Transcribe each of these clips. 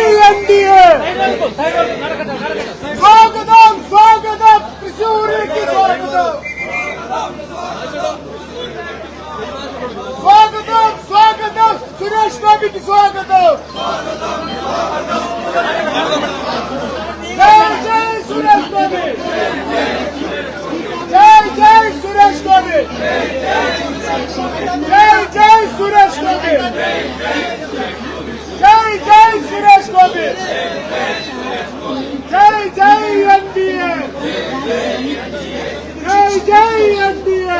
NDA സ്വാഗതം സ്വാഗതം തൃശ്ശൂരേക്ക് സ്വാഗതം സ്വാഗതം സ്വാഗതം സുരേഷ് ഗോപിക്ക് സ്വാഗതം ജയ് ജയ് സുരേഷ് ഗോപി ജയ് ജയ് സുരേഷ് ഗോപി ജയ് ജയ് സുരേഷ് ഗോപി जय जय सुरेश गोपी जय जय NDA जय जय NDA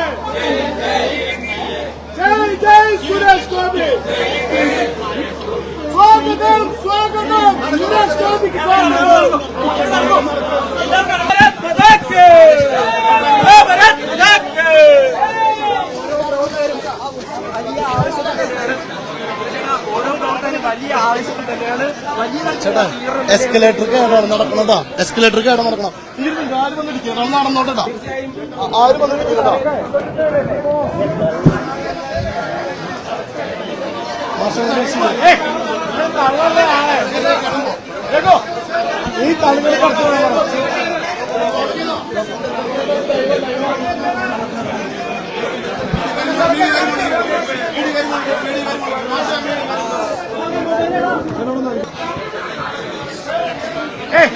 जय जय सुरेश गोपी स्वागतम स्वागतम सुरेश गोपी की स्वागतम ചേട്ടാ എസ്കലേറ്റർ കേടാണ് നടക്കണതാ എസ്കലേറ്റർ കേടാ നടക്കണം ആരും വന്നിരിക്കുക നടന്നോട്ടാ ആരും വന്നിരിക്കട്ടാ ഈ കളികൾ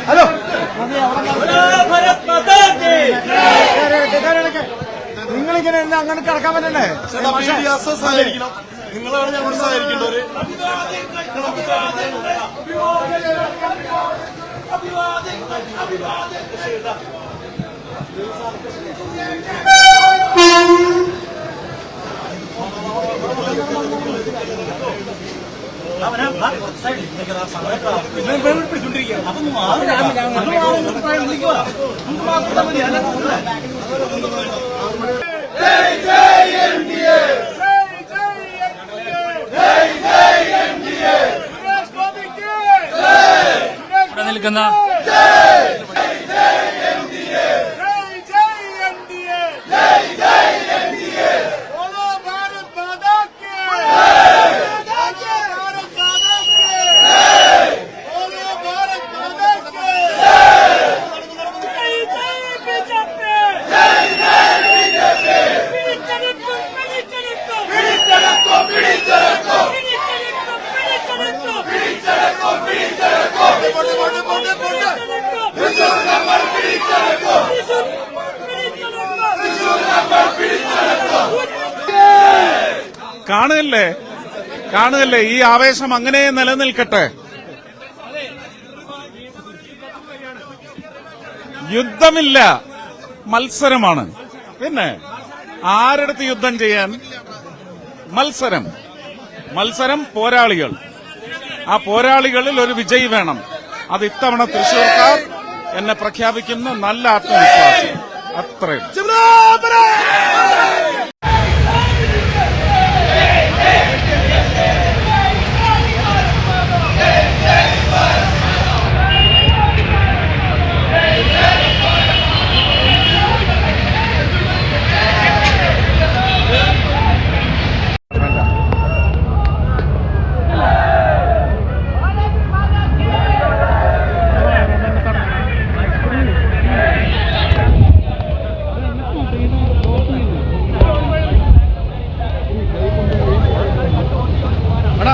ഹലോ നിങ്ങളിങ്ങനെ എന്താ അങ്ങനെ കിടക്കാൻ പറ്റണ്ടേ നിങ്ങളാണ് ഞങ്ങൾ സഹകരിക്കേണ്ടവര് നിൽക്കുന്ന കാണുകല്ലേ ഈ ആവേശം അങ്ങനെ നിലനിൽക്കട്ടെ. യുദ്ധമില്ല, മത്സരമാണ്. പിന്നെ ആരെടുത്ത് യുദ്ധം ചെയ്യാൻ? മത്സരം പോരാളികൾ. ആ പോരാളികളിൽ ഒരു വിജയി വേണം. അത് ഇത്തവണ തൃശ്ശൂർക്കാർ എന്നെ പ്രഖ്യാപിക്കുന്ന നല്ല ആത്മവിശ്വാസം. അത്രയും.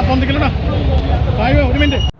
പൊന്തിക്കലടാ ഒരു മിനിറ്റ്.